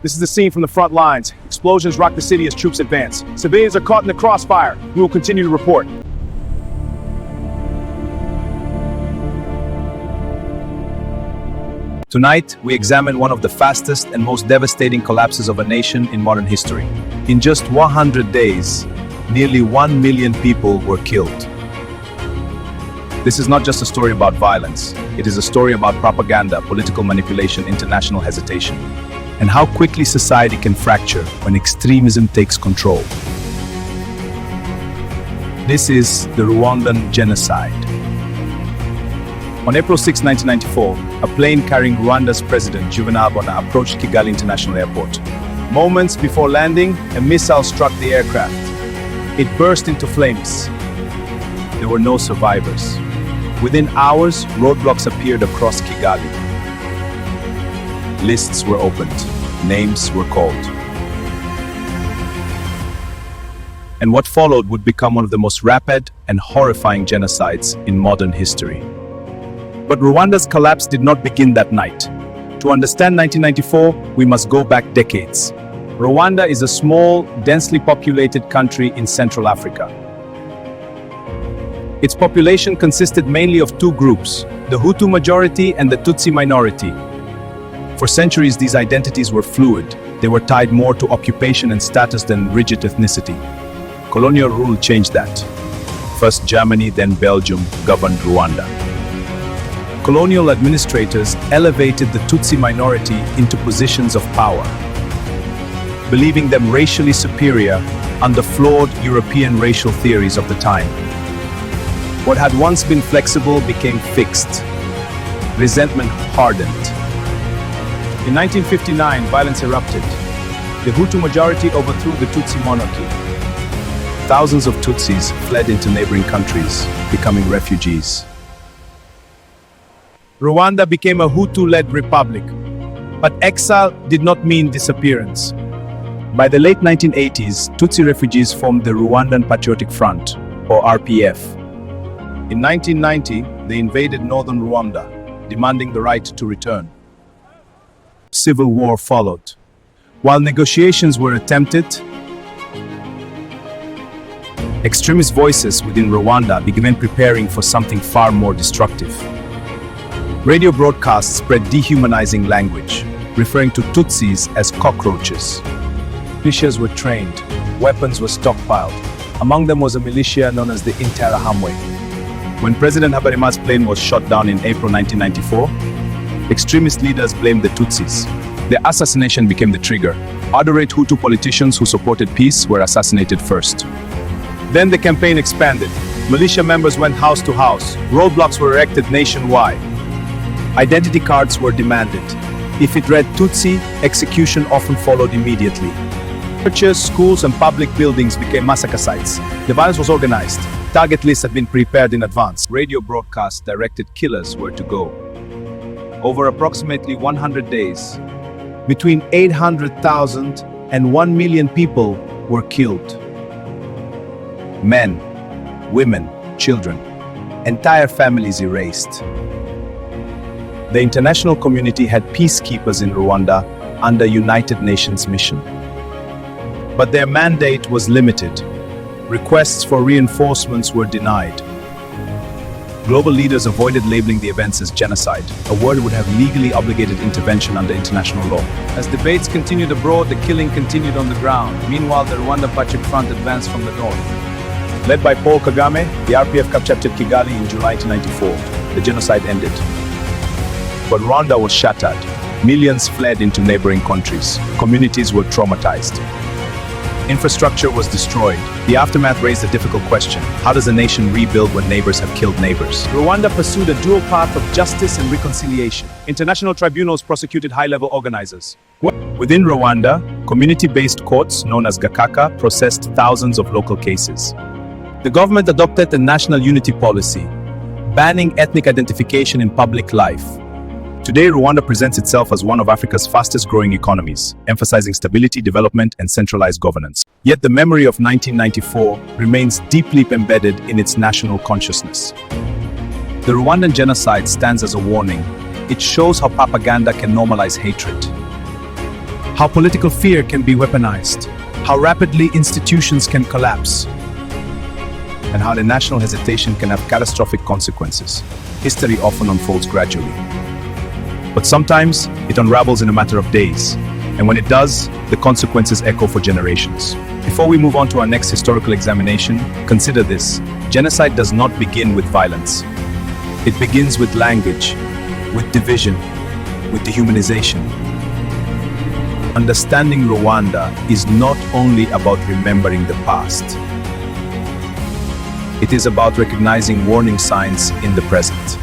This is the scene from the front lines. Explosions rock the city as troops advance. Civilians are caught in the crossfire. We will continue to report. Tonight, we examine one of the fastest and most devastating collapses of a nation in modern history. In just 100 days, nearly 1 million people were killed. This is not just a story about violence. It is a story about propaganda, political manipulation, international hesitation, and how quickly society can fracture when extremism takes control. This is the Rwandan Genocide. On April 6, 1994, a plane carrying Rwanda's president, Juvenal approached Kigali International Airport. Moments before landing, a missile struck the aircraft. It burst into flames. There were no survivors. Within hours, roadblocks appeared across Kigali. Lists were opened. Names were called. And what followed would become one of the most rapid and horrifying genocides in modern history. But Rwanda's collapse did not begin that night. To understand 1994, we must go back decades. Rwanda is a small, densely populated country in Central Africa. Its population consisted mainly of two groups, the Hutu majority and the Tutsi minority. For centuries, these identities were fluid. They were tied more to occupation and status than rigid ethnicity. Colonial rule changed that. First Germany, then Belgium governed Rwanda. Colonial administrators elevated the Tutsi minority into positions of power, believing them racially superior under flawed European racial theories of the time. What had once been flexible became fixed. Resentment hardened. In 1959, violence erupted. The Hutu majority overthrew the Tutsi monarchy. Thousands of Tutsis fled into neighboring countries, becoming refugees. Rwanda became a Hutu-led republic, but exile did not mean disappearance. By the late 1980s, Tutsi refugees formed the Rwandan Patriotic Front, or RPF. In 1990, they invaded northern Rwanda, demanding the right to return. Civil war followed. While negotiations were attempted, extremist voices within Rwanda began preparing for something far more destructive. Radio broadcasts spread dehumanizing language, referring to Tutsis as cockroaches. Militias were trained, weapons were stockpiled. Among them was a militia known as the Interahamwe. When President Habyarimana's plane was shot down in April 1994, extremist leaders blamed the Tutsis. Their assassination became the trigger. Moderate Hutu politicians who supported peace were assassinated first. Then the campaign expanded. Militia members went house to house. Roadblocks were erected nationwide. Identity cards were demanded. If it read Tutsi, execution often followed immediately. Churches, schools, and public buildings became massacre sites. The violence was organized. Target lists had been prepared in advance. Radio broadcasts directed killers where to go. Over approximately 100 days, between 800,000 and 1 million people were killed. Men, women, children, entire families erased. The international community had peacekeepers in Rwanda under United Nations mission. But their mandate was limited. Requests for reinforcements were denied. Global leaders avoided labeling the events as genocide, a word that would have legally obligated intervention under international law. As debates continued abroad, the killing continued on the ground. Meanwhile, the Rwandan Patriotic Front advanced from the north. Led by Paul Kagame, the RPF captured Kigali in July 1994. The genocide ended. But Rwanda was shattered. Millions fled into neighboring countries. Communities were traumatized. Infrastructure was destroyed. The aftermath raised a difficult question. How does a nation rebuild when neighbors have killed neighbors? Rwanda pursued a dual path of justice and reconciliation. International tribunals prosecuted high-level organizers. Within Rwanda, community-based courts, known as Gakaka, processed thousands of local cases. The government adopted a national unity policy, banning ethnic identification in public life. Today, Rwanda presents itself as one of Africa's fastest-growing economies, emphasizing stability, development, and centralized governance. Yet the memory of 1994 remains deeply embedded in its national consciousness. The Rwandan genocide stands as a warning. It shows how propaganda can normalize hatred, how political fear can be weaponized, how rapidly institutions can collapse, and how the national hesitation can have catastrophic consequences. History often unfolds gradually. But sometimes it unravels in a matter of days, and when it does, the consequences echo for generations. Before we move on to our next historical examination, consider this. Genocide does not begin with violence. It begins with language, with division, with dehumanization. Understanding Rwanda is not only about remembering the past. It is about recognizing warning signs in the present.